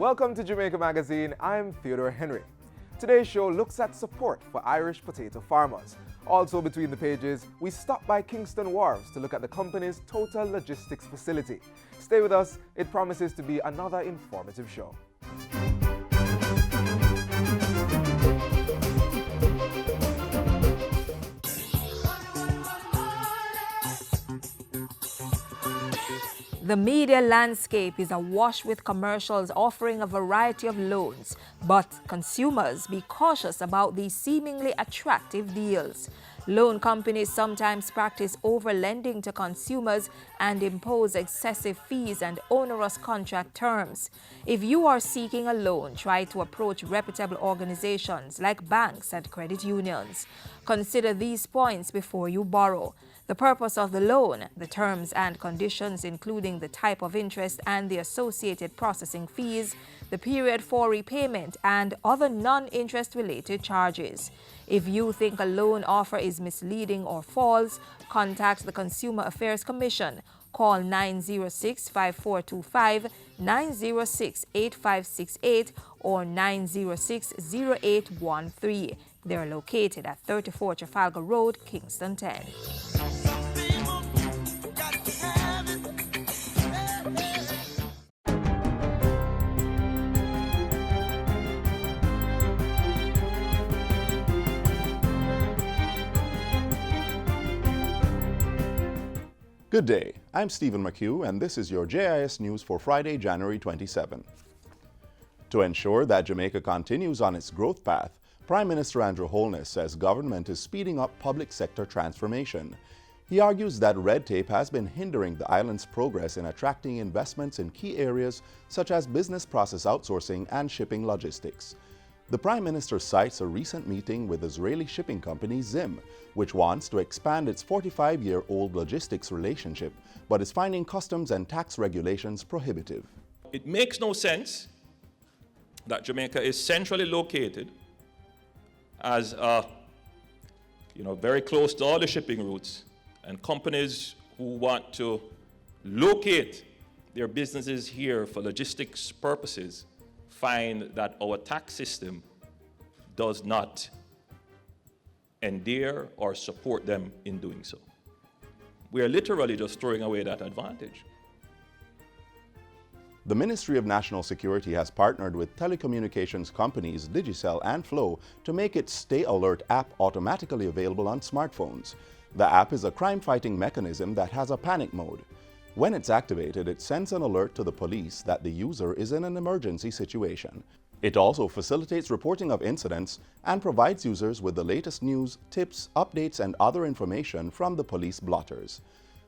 Welcome to Jamaica Magazine. I'm Theodore Henry. Today's show looks at support for Irish potato farmers. Also between the pages, we stop by Kingston Wares to look at the company's total logistics facility. Stay with us, it promises to be another informative show. The media landscape is awash with commercials offering a variety of loans, but consumers be cautious about these seemingly attractive deals. Loan companies sometimes practice overlending to consumers and impose excessive fees and onerous contract terms. If you are seeking a loan, try to approach reputable organizations like banks and credit unions. Consider these points before you borrow: the purpose of the loan, the terms and conditions including the type of interest and the associated processing fees, the period for repayment, and other non-interest related charges. If you think a loan offer is misleading or false, contact the Consumer Affairs Commission. Call 906-5425, 906-8568, or 906-0813. They are located at 34 Trafalgar Road, Kingston 10. Good day, I'm Stephen McHugh, and this is your JIS News for Friday, January 27. To ensure that Jamaica continues on its growth path, Prime Minister Andrew Holness says government is speeding up public sector transformation. He argues that red tape has been hindering the island's progress in attracting investments in key areas such as business process outsourcing and shipping logistics. The Prime Minister cites a recent meeting with Israeli shipping company Zim, which wants to expand its 45-year-old logistics relationship, but is finding customs and tax regulations prohibitive. It makes no sense that Jamaica is centrally located as very close to all the shipping routes, and companies who want to locate their businesses here for logistics purposes find that our tax system does not endear or support them in doing so. We are literally just throwing away that advantage. The Ministry of National Security has partnered with telecommunications companies Digicel and Flow to make its Stay Alert app automatically available on smartphones. The app is a crime-fighting mechanism that has a panic mode. When it's activated, it sends an alert to the police that the user is in an emergency situation. It also facilitates reporting of incidents and provides users with the latest news, tips, updates, and other information from the police blotters.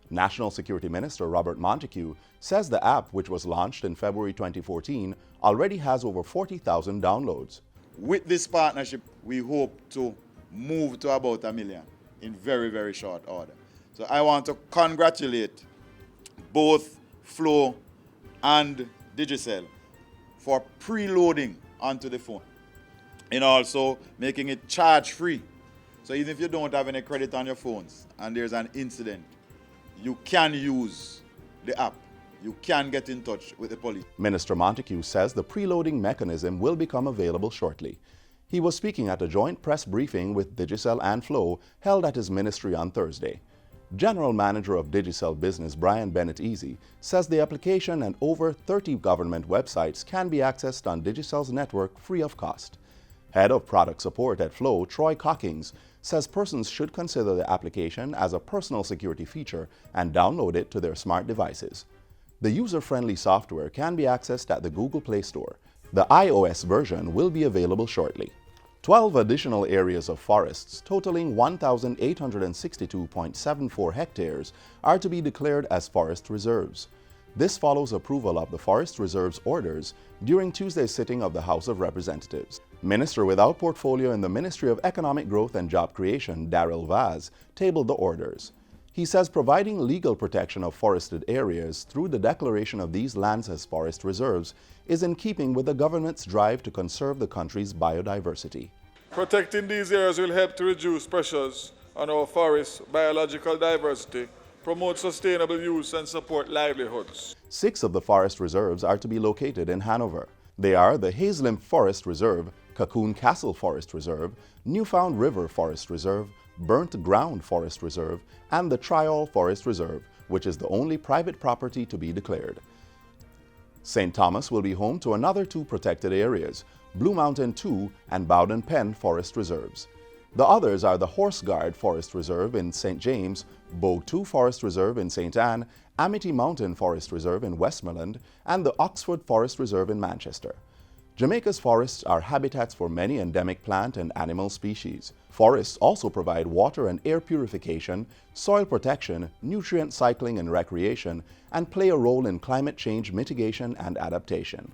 National Security Minister Robert Montego says the app, which was launched in February 2014, already has over 40,000 downloads. With this partnership, we hope to move to about 1 million in very, very short order. So I want to congratulate both Flow and Digicel for preloading onto the phone and also making it charge-free. So even if you don't have any credit on your phones and there's an incident, you can use the app. You can get in touch with the police. Minister Montego says the preloading mechanism will become available shortly. He was speaking at a joint press briefing with Digicel and Flow held at his ministry on Thursday. General Manager of Digicel Business Brian Bennett-Easy says the application and over 30 government websites can be accessed on Digicel's network free of cost. Head of Product Support at Flow, Troy Cockings, says persons should consider the application as a personal security feature and download it to their smart devices. The user-friendly software can be accessed at the Google Play Store. The iOS version will be available shortly. 12 additional areas of forests totaling 1,862.74 hectares are to be declared as forest reserves. This follows approval of the Forest Reserves Orders during Tuesday's sitting of the House of Representatives. Minister without portfolio in the Ministry of Economic Growth and Job Creation, Darrell Vaz, tabled the orders. He says providing legal protection of forested areas through the declaration of these lands as forest reserves is in keeping with the government's drive to conserve the country's biodiversity. Protecting these areas will help to reduce pressures on our forests, biological diversity, promote sustainable use, and support livelihoods. 6 of the forest reserves are to be located in Hanover. They are the Hazelim Forest Reserve, Cocoon Castle Forest Reserve, Newfound River Forest Reserve, Burnt Ground Forest Reserve, and the Trial Forest Reserve, which is the only private property to be declared. St. Thomas will be home to another 2 protected areas, Blue Mountain 2 and Bowden Pen Forest Reserves. The others are the Horse Guard Forest Reserve in St. James, Bogue 2 Forest Reserve in St. Anne, Amity Mountain Forest Reserve in Westmoreland, and the Oxford Forest Reserve in Manchester. Jamaica's forests are habitats for many endemic plant and animal species. Forests also provide water and air purification, soil protection, nutrient cycling and recreation, and play a role in climate change mitigation and adaptation.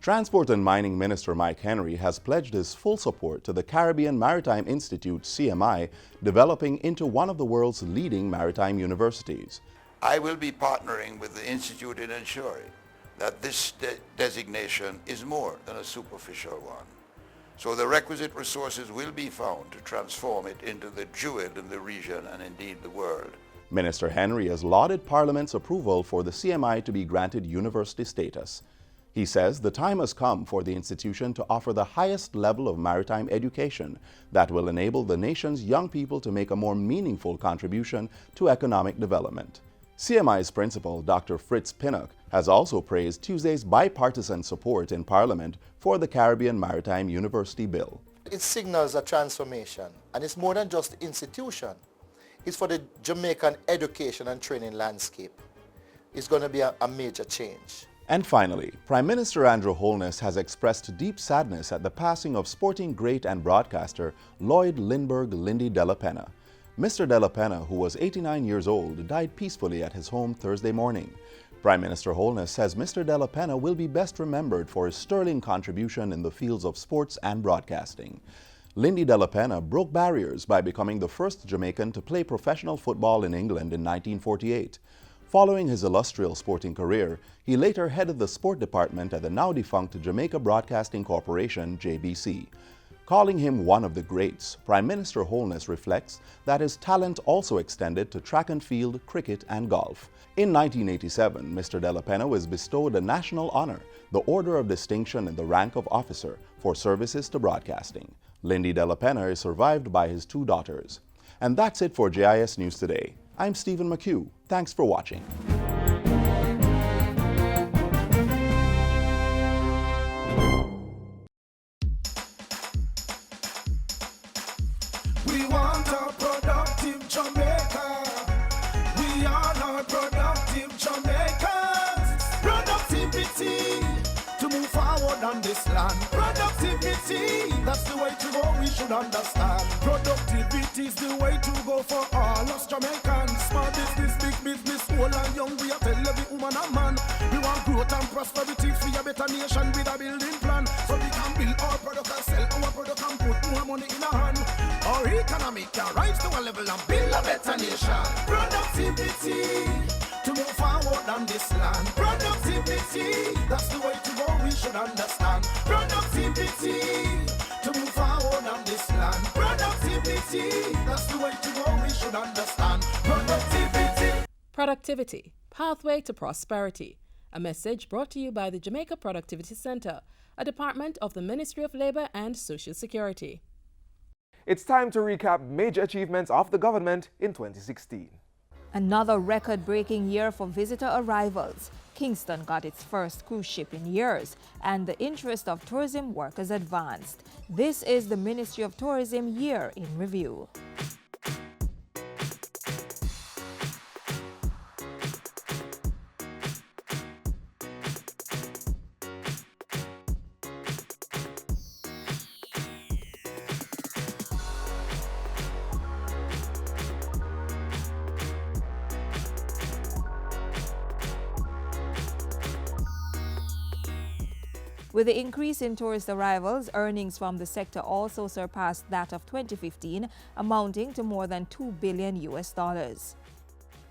Transport and Mining Minister Mike Henry has pledged his full support to the Caribbean Maritime Institute, CMI, developing into one of the world's leading maritime universities. I will be partnering with the Institute in ensuring that this designation is more than a superficial one. So the requisite resources will be found to transform it into the jewel in the region and indeed the world. Minister Henry has lauded Parliament's approval for the CMI to be granted university status. He says the time has come for the institution to offer the highest level of maritime education that will enable the nation's young people to make a more meaningful contribution to economic development. CMI's principal, Dr. Fritz Pinnock, has also praised Tuesday's bipartisan support in Parliament for the Caribbean Maritime University Bill. It signals a transformation, and it's more than just the institution. It's for the Jamaican education and training landscape. It's going to be a major change. And finally, Prime Minister Andrew Holness has expressed deep sadness at the passing of sporting great and broadcaster Lloyd Lindbergh Lindy delapena. Mr. delapena, who was 89 years old, died peacefully at his home Thursday morning. Prime Minister Holness says Mr. delapena will be best remembered for his sterling contribution in the fields of sports and broadcasting. Lindy delapena broke barriers by becoming the first Jamaican to play professional football in England in 1948. Following his illustrious sporting career, he later headed the sport department at the now-defunct Jamaica Broadcasting Corporation, JBC. Calling him one of the greats, Prime Minister Holness reflects that his talent also extended to track and field, cricket, and golf. In 1987, Mr. delapena was bestowed a national honor, the Order of Distinction in the rank of officer, for services to broadcasting. Lindy delapena is survived by his 2 daughters. And that's it for JIS News Today. I'm Stephen McHugh. Thanks for watching. We want a productive Jamaica. We are not productive Jamaicans. Productivity to move forward on this land. Productivity, that's the way to go, we should understand. Productivity is the way to go for all us Jamaicans. Small business, big business, old and young, we are tell every woman and man. We want growth and prosperity for a better nation with a building plan. So we can build our product and sell our product and put more money in our hand. Our economy can rise to a level and build a better nation. Productivity to move forward on this land. Productivity, that's the way to go, we should understand. Productivity to move forward on this land. Productivity, that's the way to go, we should understand. Productivity. Productivity, Pathway to Prosperity. A message brought to you by the Jamaica Productivity Center, a department of the Ministry of Labor and Social Security. It's time to recap major achievements of the government in 2016. Another record-breaking year for visitor arrivals. Kingston got its first cruise ship in years, and the interest of tourism workers advanced. This is the Ministry of Tourism Year in Review. With the increase in tourist arrivals, earnings from the sector also surpassed that of 2015, amounting to more than $2 billion.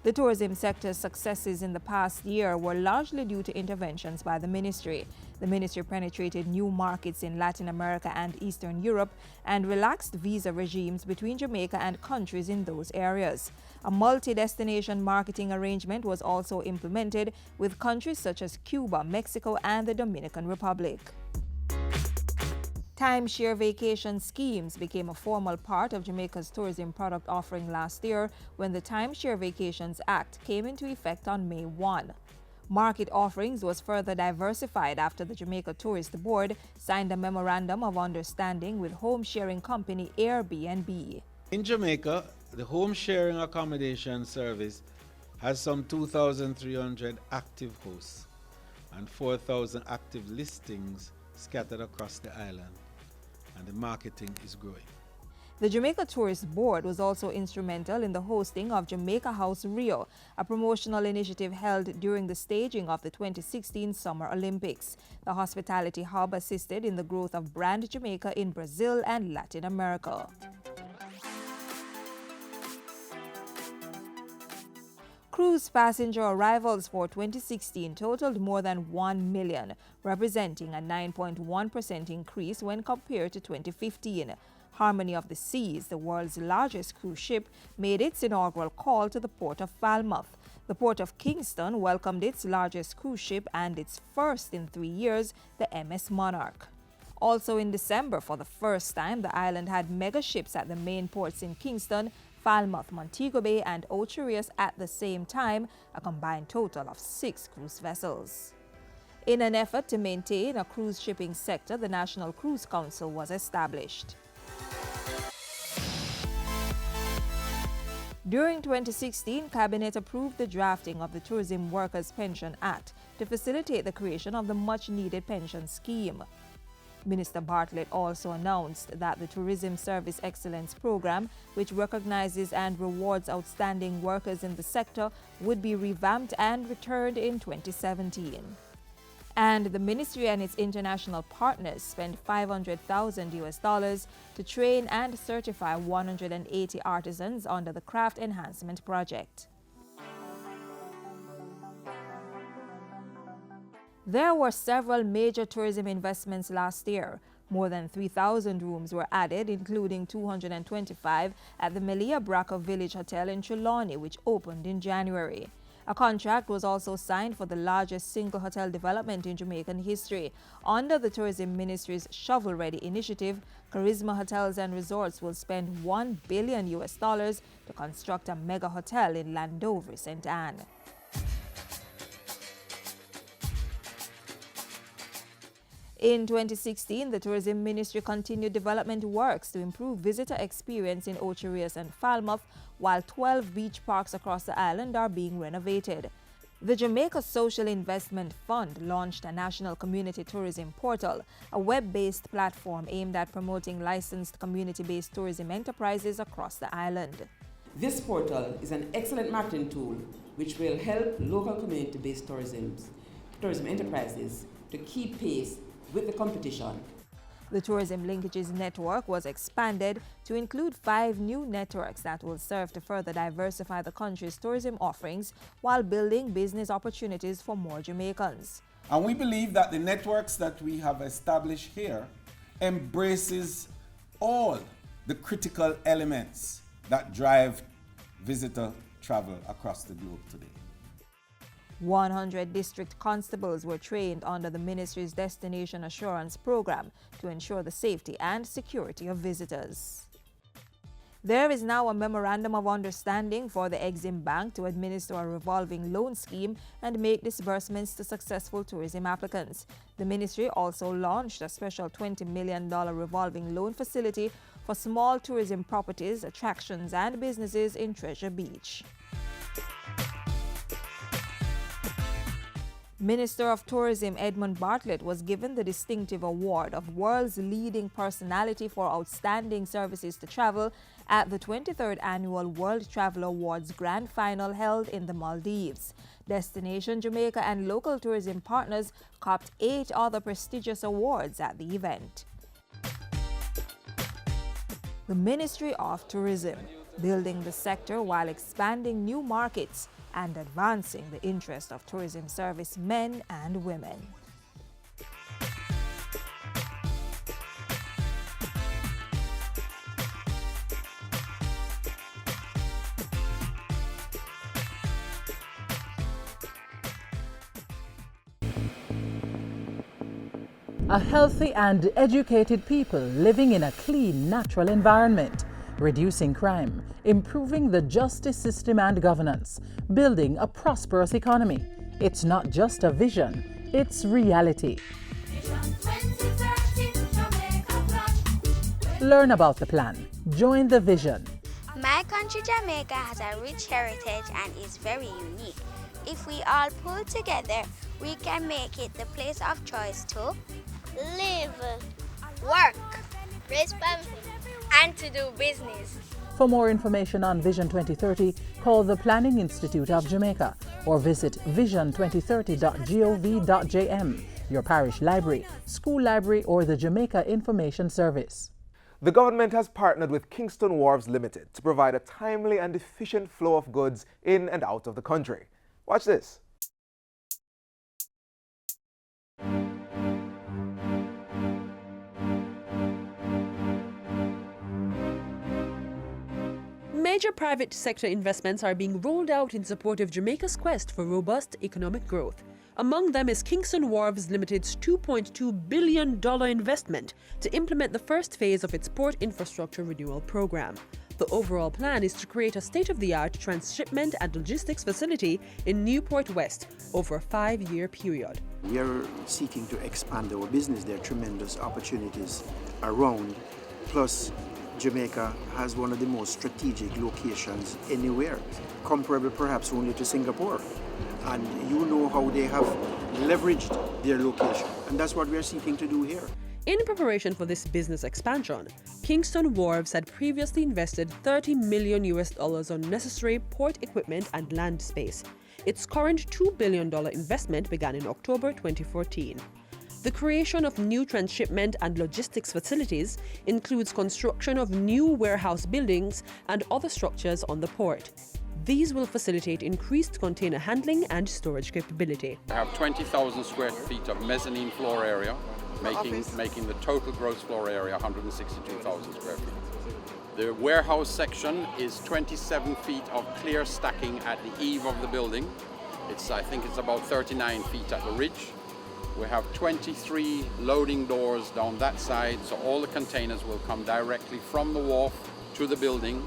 The tourism sector's successes in the past year were largely due to interventions by the ministry. The ministry penetrated new markets in Latin America and Eastern Europe and relaxed visa regimes between Jamaica and countries in those areas. A multi-destination marketing arrangement was also implemented with countries such as Cuba, Mexico, and the Dominican Republic. Timeshare vacation schemes became a formal part of Jamaica's tourism product offering last year when the Timeshare Vacations Act came into effect on May 1. Market offerings was further diversified after the Jamaica Tourist Board signed a memorandum of understanding with home sharing company Airbnb. In Jamaica, the home sharing accommodation service has some 2,300 active hosts and 4,000 active listings scattered across the island, and the marketing is growing. The Jamaica Tourist Board was also instrumental in the hosting of Jamaica House Rio, a promotional initiative held during the staging of the 2016 Summer Olympics. The hospitality hub assisted in the growth of brand Jamaica in Brazil and Latin America. Cruise passenger arrivals for 2016 totaled more than 1 million, representing a 9.1% increase when compared to 2015. Harmony of the Seas, the world's largest cruise ship, made its inaugural call to the port of Falmouth. The port of Kingston welcomed its largest cruise ship and its first in 3 years, the MS Monarch. Also in December, for the first time, the island had mega ships at the main ports in Kingston, Falmouth, Montego Bay, and Ocho Rios at the same time, a combined total of 6 cruise vessels. In an effort to maintain a cruise shipping sector, the National Cruise Council was established. During 2016, Cabinet approved the drafting of the Tourism Workers' Pension Act to facilitate the creation of the much-needed pension scheme. Minister Bartlett also announced that the Tourism Service Excellence Program, which recognizes and rewards outstanding workers in the sector, would be revamped and returned in 2017. And the ministry and its international partners spent $500,000 to train and certify 180 artisans under the Craft Enhancement Project. There were several major tourism investments last year. More than 3,000 rooms were added, including 225 at the Melia Braca Village Hotel in Trelawney, which opened in January. A contract was also signed for the largest single hotel development in Jamaican history. Under the Tourism Ministry's Shovel Ready initiative, Charisma Hotels and Resorts will spend $1 billion to construct a mega hotel in Landover, St. Anne. In 2016, the Tourism Ministry continued development works to improve visitor experience in Ocho Rios and Falmouth, while 12 beach parks across the island are being renovated. The Jamaica Social Investment Fund launched a national community tourism portal, a web-based platform aimed at promoting licensed community-based tourism enterprises across the island. This portal is an excellent marketing tool which will help local community-based tourism enterprises to keep pace with the competition. The Tourism Linkages Network was expanded to include 5 new networks that will serve to further diversify the country's tourism offerings while building business opportunities for more Jamaicans. And we believe that the networks that we have established here embraces all the critical elements that drive visitor travel across the globe today. 100 district constables were trained under the ministry's Destination Assurance Program to ensure the safety and security of visitors. There is now a memorandum of understanding for the Exim Bank to administer a revolving loan scheme and make disbursements to successful tourism applicants. The ministry also launched a special $20 million revolving loan facility for small tourism properties, attractions, and businesses in Treasure Beach. Minister of Tourism Edmund Bartlett was given the distinctive award of World's Leading Personality for Outstanding Services to Travel at the 23rd Annual World Travel Awards Grand Final held in the Maldives. Destination Jamaica and local tourism partners copped 8 other prestigious awards at the event. The Ministry of Tourism. building the sector while expanding new markets and advancing the interest of tourism service men and women. A healthy and educated people living in a clean, natural environment, reducing crime, improving the justice system and governance, building a prosperous economy. It's not just a vision, it's reality. Learn about the plan. Join the vision. My country, Jamaica, has a rich heritage and is very unique. If we all pull together, we can make it the place of choice to live, work, raise family, and to do business. For more information on Vision 2030, call the Planning Institute of Jamaica or visit vision2030.gov.jm, your parish library, school library, or the Jamaica Information Service. The government has partnered with Kingston Wares Limited to provide a timely and efficient flow of goods in and out of the country. Watch this. Major private sector investments are being rolled out in support of Jamaica's quest for robust economic growth. Among them is Kingston Wares Limited's $2.2 billion investment to implement the first phase of its port infrastructure renewal program. The overall plan is to create a state-of-the-art transshipment and logistics facility in Newport West over a 5-year period. We are seeking to expand our business. There are tremendous opportunities around. Plus, Jamaica has one of the most strategic locations anywhere, comparable perhaps only to Singapore. And you know how they have leveraged their location. And that's what we are seeking to do here. In preparation for this business expansion, Kingston Wares had previously invested $30 million on necessary port equipment and land space. Its current $2 billion investment began in October 2014. The creation of new transshipment and logistics facilities includes construction of new warehouse buildings and other structures on the port. These will facilitate increased container handling and storage capability. We have 20,000 square feet of mezzanine floor area, making the total gross floor area 162,000 square feet. The warehouse section is 27 feet of clear stacking at the eave of the building. I think it's about 39 feet at the ridge. We have 23 loading doors down that side, so all the containers will come directly from the wharf to the building,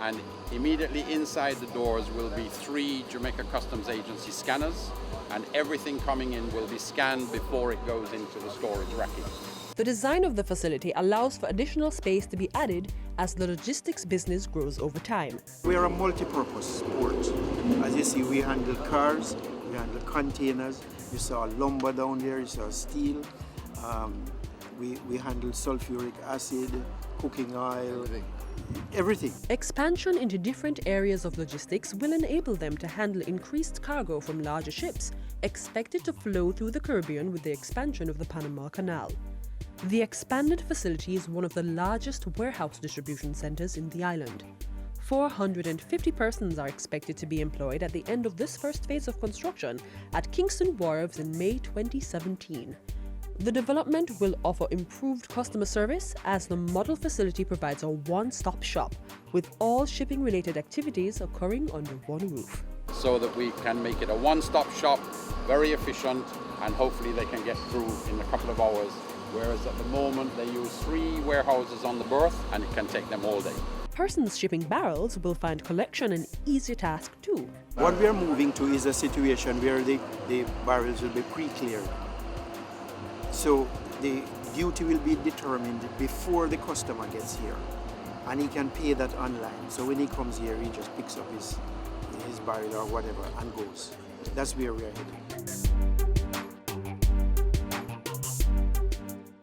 and immediately inside the doors will be 3 Jamaica Customs Agency scanners, and everything coming in will be scanned before it goes into the storage racking. The design of the facility allows for additional space to be added as the logistics business grows over time. We are a multi-purpose port. As you see, we handle cars, we handle containers. You saw lumber down there, you saw steel. We handle sulfuric acid, cooking oil, everything. Expansion into different areas of logistics will enable them to handle increased cargo from larger ships, expected to flow through the Caribbean with the expansion of the Panama Canal. The expanded facility is one of the largest warehouse distribution centers in the island. 450 persons are expected to be employed at the end of this first phase of construction at Kingston Wares in May 2017. The development will offer improved customer service as the model facility provides a one-stop shop with all shipping-related activities occurring under one roof. So that we can make it a one-stop shop, very efficient, and hopefully they can get through in a couple of hours, whereas at the moment they use 3 warehouses on the berth and it can take them all day. Persons shipping barrels will find collection an easier task too. What we are moving to is a situation where the barrels will be pre-cleared. So the duty will be determined before the customer gets here, and he can pay that online. So when he comes here, he just picks up his barrel or whatever and goes. That's where we are heading.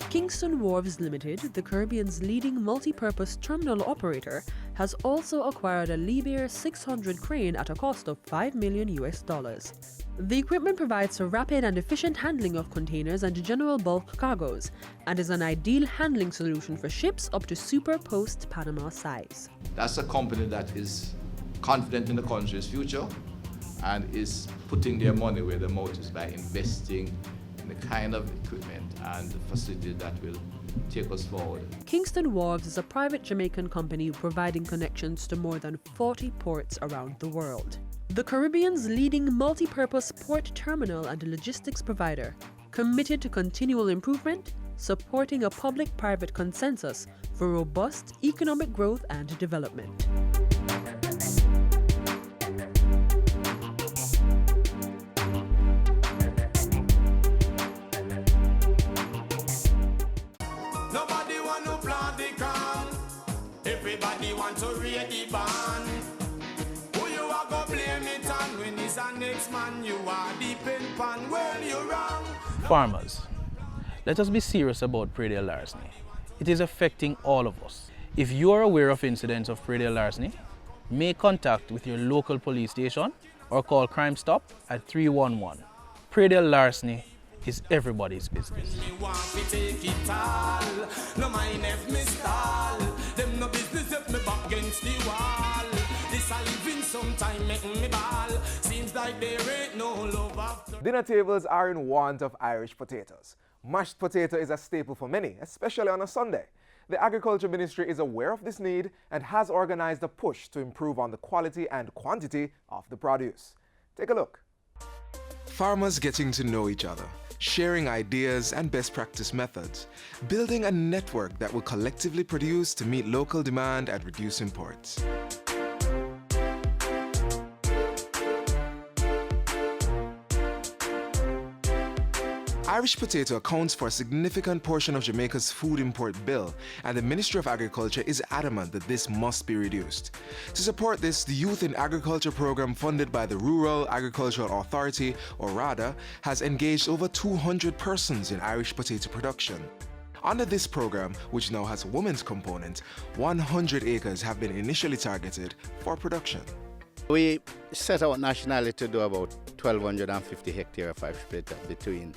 Kingston Wares Limited, the Caribbean's leading multi-purpose terminal operator, has also acquired a Liebherr 600 crane at a cost of $5 million. The equipment provides for rapid and efficient handling of containers and general bulk cargoes, and is an ideal handling solution for ships up to Super Post Panama size. That's a company that is confident in the country's future and is putting their money where their mouth is by investing in the kind of equipment and facility that will take us forward. Kingston Wares is a private Jamaican company providing connections to more than 40 ports around the world. The Caribbean's leading multi-purpose port terminal and logistics provider, committed to continual improvement, supporting a public-private consensus for robust economic growth and development. Nobody want to plant the corn. Everybody want to read the band. Who you are go blame it on when it's a next man you are deep in pan. Well, you're wrong. Farmers, let us be serious about predial larceny. It is affecting all of us. If you are aware of incidents of predial larceny, make contact with your local police station or call Crime Stop at 311. Predial larceny is everybody's business. Dinner tables are in want of Irish potatoes. Mashed potato is a staple for many, especially on a Sunday. The Agriculture Ministry is aware of this need and has organized a push to improve on the quality and quantity of the produce. Take a look. Farmers getting to know each other, sharing ideas and best practice methods, building a network that will collectively produce to meet local demand and reduce imports. Irish potato accounts for a significant portion of Jamaica's food import bill, and the Ministry of Agriculture is adamant that this must be reduced. To support this, the Youth in Agriculture program funded by the Rural Agricultural Authority, or RADA, has engaged over 200 persons in Irish potato production. Under this program, which now has a women's component, 100 acres have been initially targeted for production. We set out nationally to do about 1,250 hectares of Irish potato between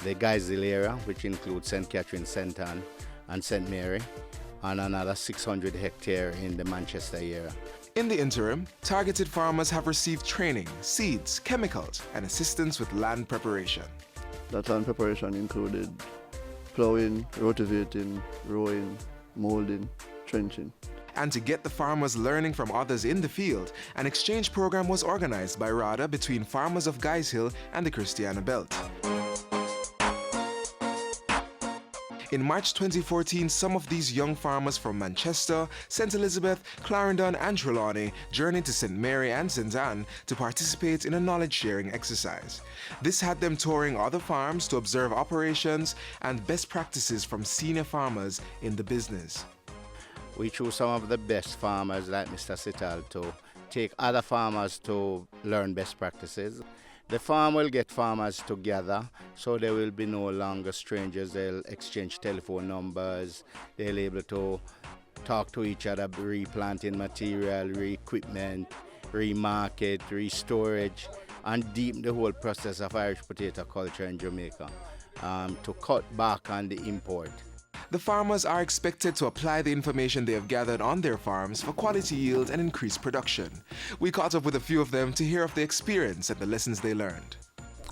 the Guysdale area, which includes St. Catherine, St. Anne and St. Mary, and another 600 hectares in the Manchester area. In the interim, targeted farmers have received training, seeds, chemicals, and assistance with land preparation. That land preparation included plowing, rotivating, rowing, molding, trenching. And to get the farmers learning from others in the field, an exchange program was organized by RADA between farmers of Guyshill and the Christiana Belt. In March 2014, some of these young farmers from Manchester, St. Elizabeth, Clarendon and Trelawney journeyed to St. Mary and St. Anne to participate in a knowledge-sharing exercise. This had them touring other farms to observe operations and best practices from senior farmers in the business. We chose some of the best farmers like Mr. Sital to take other farmers to learn best practices. The farm will get farmers together, so they will be no longer strangers. They'll exchange telephone numbers, they'll be able to talk to each other, replanting material, re-equipment, re-market, re-storage, and deepen the whole process of Irish potato culture in Jamaica to cut back on the import. The farmers are expected to apply the information they have gathered on their farms for quality yield and increased production. We caught up with a few of them to hear of the experience and the lessons they learned.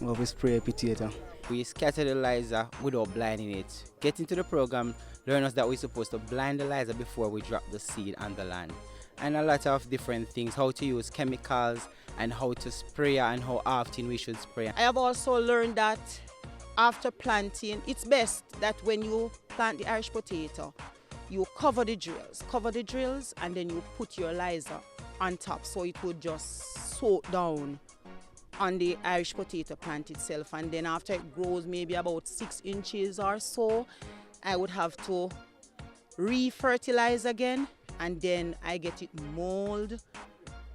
Well, we spray potato. We scatter the lizer without blinding it. Get into the program, learn us that we're supposed to blind the lizer before we drop the seed on the land. And a lot of different things, how to use chemicals and how to spray and how often we should spray. I have also learned that after planting, it's best that when you plant the Irish potato, you cover the drills and then you put your lizer on top so it would just soak down on the Irish potato plant itself. And then after it grows maybe about 6 inches or so, I would have to re-fertilize again, and then I get it mold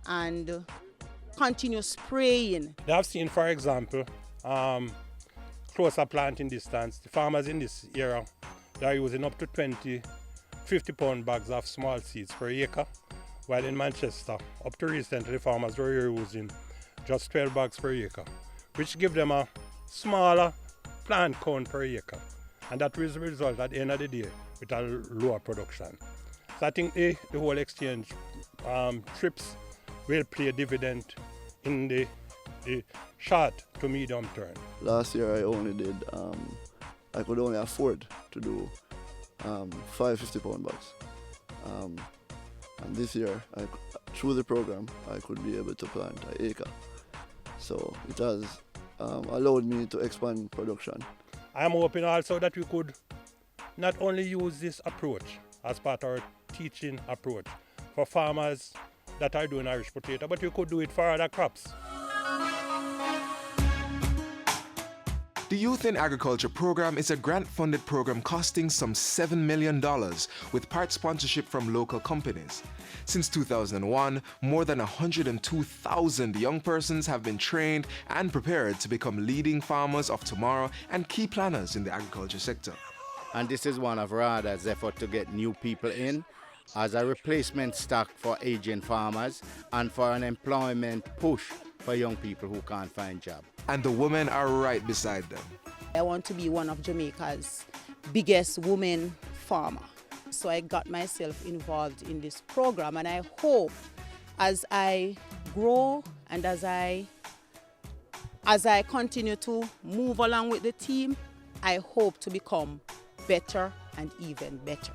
and continue spraying. I've seen, for example, closer planting distance, the farmers in this area, they are using up to 50 pound bags of small seeds per acre, while in Manchester, up to recently, farmers were using just 12 bags per acre, which give them a smaller plant count per acre. And that will result at the end of the day with a lower production. So I think the whole exchange trips will play a dividend in the short to medium term. Last year I only did, I could only afford to do 5 50-pound bags. And this year, through the program, I could be able to plant an acre. So it has allowed me to expand production. I am hoping also that we could not only use this approach as part of our teaching approach for farmers that are doing Irish potato, but we could do it for other crops. The Youth in Agriculture program is a grant-funded program costing some $7 million with part sponsorship from local companies. Since 2001, more than 102,000 young persons have been trained and prepared to become leading farmers of tomorrow and key planners in the agriculture sector. And this is one of RADA's efforts to get new people in as a replacement stock for aging farmers and for an employment push for young people who can't find jobs. And the women are right beside them. I want to be one of Jamaica's biggest women farmer. So I got myself involved in this program, and I hope as I grow and as I continue to move along with the team, I hope to become better and even better.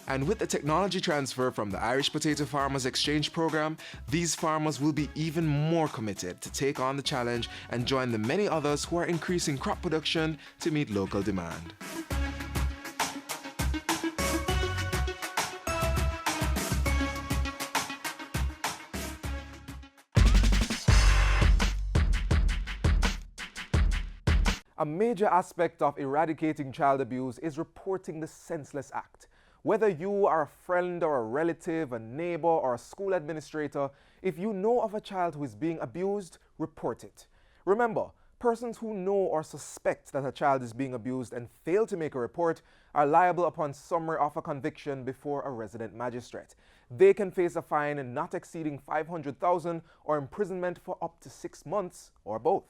And with the technology transfer from the Irish Potato Farmers Exchange Program, these farmers will be even more committed to take on the challenge and join the many others who are increasing crop production to meet local demand. A major aspect of eradicating child abuse is reporting the senseless act. Whether you are a friend or a relative, a neighbor or a school administrator, if you know of a child who is being abused, report it. Remember, persons who know or suspect that a child is being abused and fail to make a report are liable upon summary of a conviction before a resident magistrate. They can face a fine not exceeding $500,000 or imprisonment for up to 6 months or both.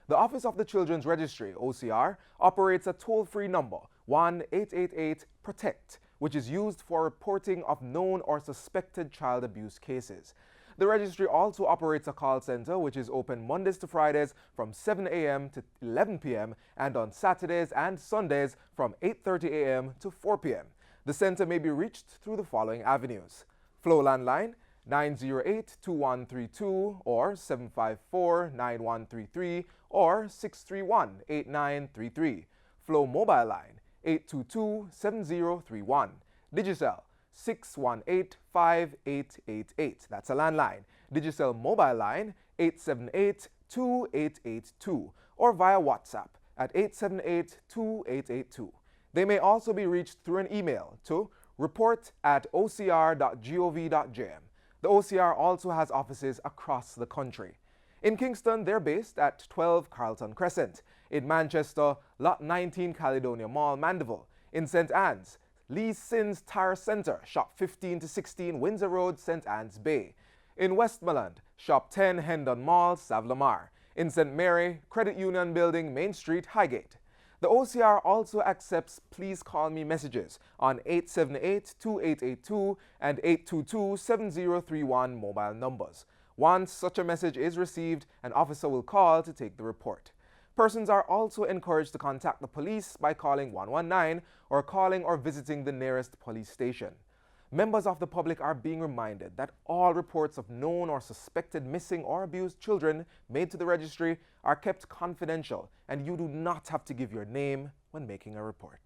The Office of the Children's Registry, OCR, operates a toll-free number, 1-888-PROTECT, which is used for reporting of known or suspected child abuse cases. The registry also operates a call center which is open Mondays to Fridays from 7 a.m. to 11 p.m. and on Saturdays and Sundays from 8:30 a.m. to 4 p.m. The center may be reached through the following avenues: Flow Landline 908-2132 or 754-9133 or 631-8933. Flow Mobile Line 822-7031. Digicel 618-5888. That's a landline. Digicel Mobile Line 878-2882 or via WhatsApp at 878-2882. They may also be reached through an email to report@ocr.gov.jm. The OCR also has offices across the country. In Kingston, they're based at 12 Carlton Crescent. In Manchester, Lot 19 Caledonia Mall, Mandeville. In St. Anne's, Lee Sins Tire Centre, Shop 15 to 16 Windsor Road, St. Anne's Bay. In Westmoreland, Shop 10 Hendon Mall, Savlamar. In St. Mary, Credit Union Building, Main Street, Highgate. The OCR also accepts Please Call Me messages on 878-2882 and 822-7031 mobile numbers. Once such a message is received, an officer will call to take the report. Persons are also encouraged to contact the police by calling 119 or calling or visiting the nearest police station. Members of the public are being reminded that all reports of known or suspected missing or abused children made to the registry are kept confidential, and you do not have to give your name when making a report.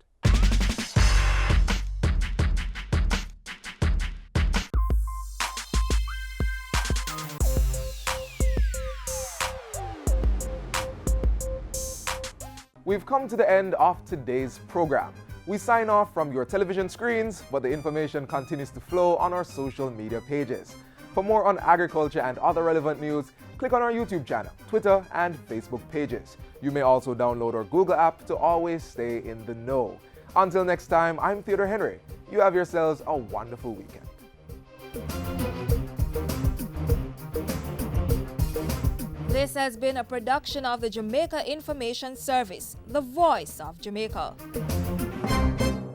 We've come to the end of today's program. We sign off from your television screens, but the information continues to flow on our social media pages. For more on agriculture and other relevant news, click on our YouTube channel, Twitter, and Facebook pages. You may also download our Google app to always stay in the know. Until next time, I'm Theodore Henry. You have yourselves a wonderful weekend. This has been a production of the Jamaica Information Service, the voice of Jamaica.